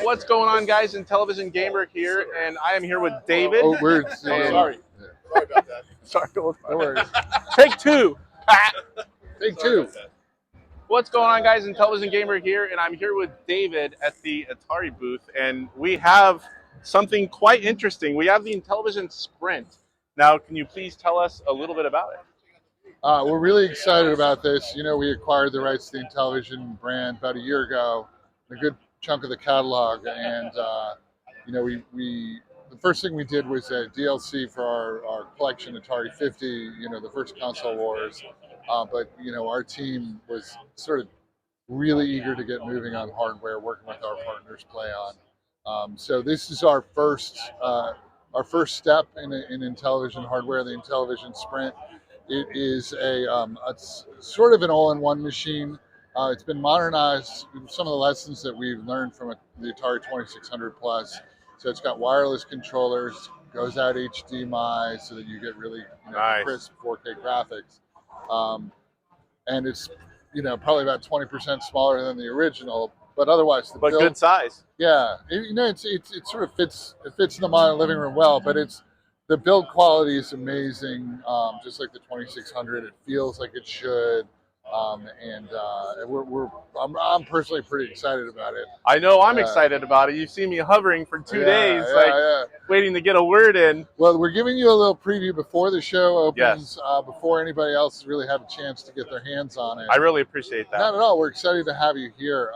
What's going on, guys? Intellivision Gamer here, and I am here with David. Oh, we're sorry. Yeah. Sorry about that. Sorry. No worries. Take two. Take two. What's going on, guys? Intellivision Gamer here, and I'm here with David at the Atari booth, and we have something quite interesting. We have the Intellivision Sprint. Now, can you please tell us a little bit about it? We're really excited about this. You know, we acquired the rights to the Intellivision brand about a year ago, a good chunk of the catalog, and you know, the first thing we did was a DLC for our collection, Atari 50. You know, the first console wars. But you know, our team was sort of really eager to get moving on hardware, working with our partners, PlayOn. So this is our first step in Intellivision hardware, the Intellivision Sprint. It is it's sort of an all-in-one machine. It's been modernized. Some of the lessons that we've learned from the Atari 2600 Plus. So it's got wireless controllers, goes out HDMI so that you get really Nice. crisp 4K graphics, and it's probably about 20% smaller than the original, but otherwise the build, good size. Yeah, it sort of fits in the modern living room well, but the build quality is amazing, just like the 2600. It feels like it should, and I'm personally pretty excited about it. I know I'm excited about it. You've seen me hovering for 2 days, waiting to get a word in. Well, we're giving you a little preview before the show opens, yes. Before anybody else really had a chance to get their hands on it. I really appreciate that. Not at all. We're excited to have you here.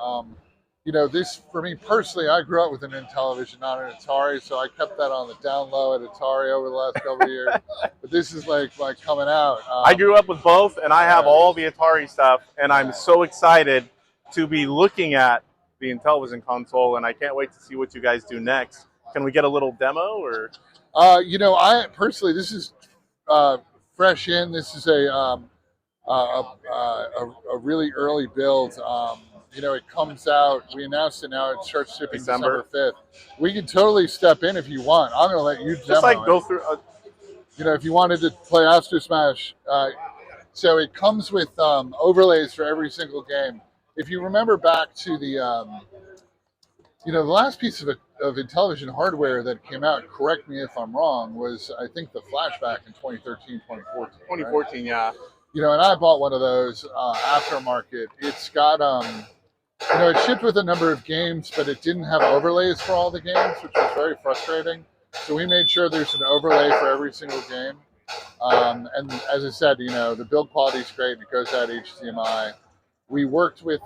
This, for me personally, I grew up with an Intellivision, not an Atari, so I kept that on the down low at Atari over the last couple of years. But this is like coming out. I grew up with both, and I have all the Atari stuff, and I'm so excited to be looking at the Intellivision console, and I can't wait to see what you guys do next. Can we get a little demo, or? I personally, this is fresh in. This is a really early build. It comes out, we announced it now, it starts shipping December 5th. We can totally step in if you want. I'm going to let you demo. Just go through. If you wanted to play Astro Smash. So it comes with overlays for every single game. If you remember back to the last piece of Intellivision hardware that came out, correct me if I'm wrong, was I think the Flashback in 2013, 2014. 2014, right? Yeah. And I bought one of those aftermarket. It's got it shipped with a number of games, but it didn't have overlays for all the games, which was very frustrating. So we made sure there's an overlay for every single game. And as I said, the build quality is great. It goes out HDMI. We worked with,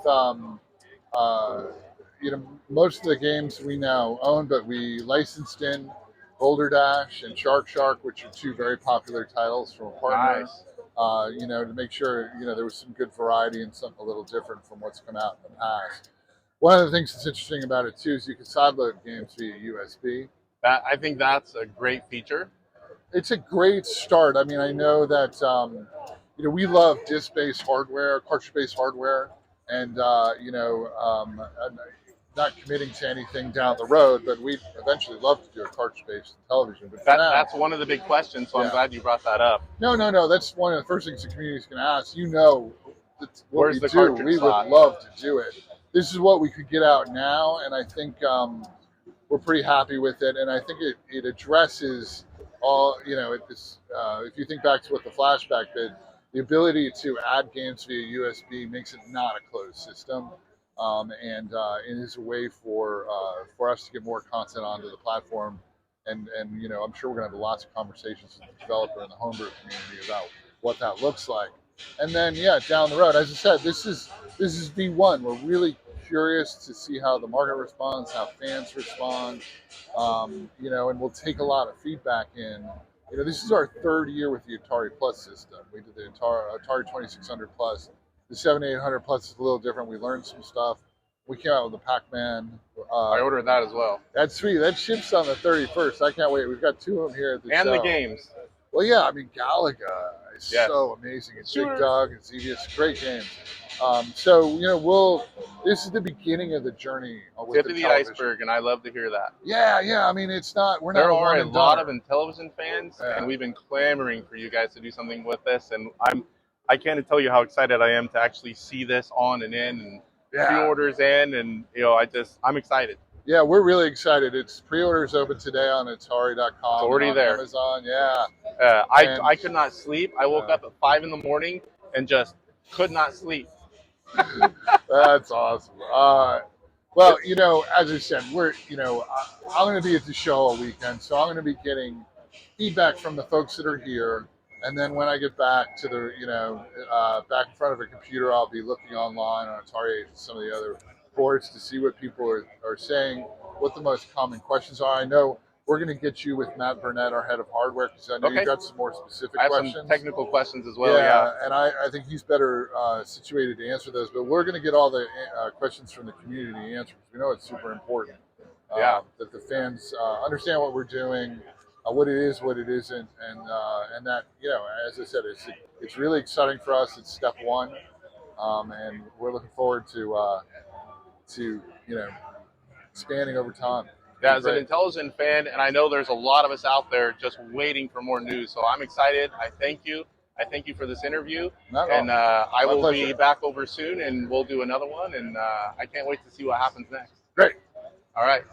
most of the games we now own, but we licensed in Boulder Dash and Shark, which are two very popular titles from a partner. Nice. To make sure, there was some good variety and something a little different from what's come out in the past. One of the things that's interesting about it, too, is you can sideload games via USB. I think that's a great feature. It's a great start. I mean, I know that, we love disk-based hardware, cartridge-based hardware, and, not committing to anything down the road, but we'd eventually love to do a cartridge-based television. But that's one of the big questions, so I'm glad you brought that up. No. That's one of the first things the community is going to ask. What we do. We would love to do it. This is what we could get out now, and I think we're pretty happy with it. And I think it addresses all, if you think back to what the Flashback did, the ability to add games via USB makes it not a closed system. And it is a way for us to get more content onto the platform, and I'm sure we're going to have lots of conversations with the developer and the homebrew community about what that looks like. And then down the road, as I said, this is V1. We're really curious to see how the market responds, how fans respond, and we'll take a lot of feedback in. This is our third year with the Atari Plus system. We did the Atari 2600 Plus. The 7800 Plus is a little different. We learned some stuff. We came out with the Pac-Man. I ordered that as well. That's sweet. That ships on the 31st. I can't wait. We've got two of them here at the show. And the games. Well, yeah. I mean, Galaga is so amazing. It's Big Dog. It's Xevious. Great games. This is the beginning of the journey. Tip of the iceberg, and I love to hear that. Yeah. I mean, we're not. There are a lot of Intellivision fans, and we've been clamoring for you guys to do something with this, and I can't tell you how excited I am to actually see this on and in, and pre-orders in, and I'm excited. Yeah, we're really excited. It's pre-orders open today on Atari.com. It's already on there. Amazon, yeah. I could not sleep. I woke up at 5 in the morning and just could not sleep. That's awesome. Well, as I said, I'm going to be at the show all weekend, so I'm going to be getting feedback from the folks that are here. And then when I get back to the, back in front of a computer, I'll be looking online on Atari and some of the other boards to see what people are saying, what the most common questions are. I know we're going to get you with Matt Burnett, our head of hardware, because I know you've got some more specific questions. I have some technical questions as well, yeah. And I think he's better situated to answer those. But we're going to get all the questions from the community answered, because we know it's super important that the fans understand what we're doing, what it is, what it isn't, and that, as I said, it's really exciting for us. It's step one, and we're looking forward to expanding over time. Yeah, as an Intellivision fan, and I know there's a lot of us out there just waiting for more news, so I'm excited. I thank you. I thank you for this interview, and I will be back over soon, and we'll do another one, and I can't wait to see what happens next. Great. All right.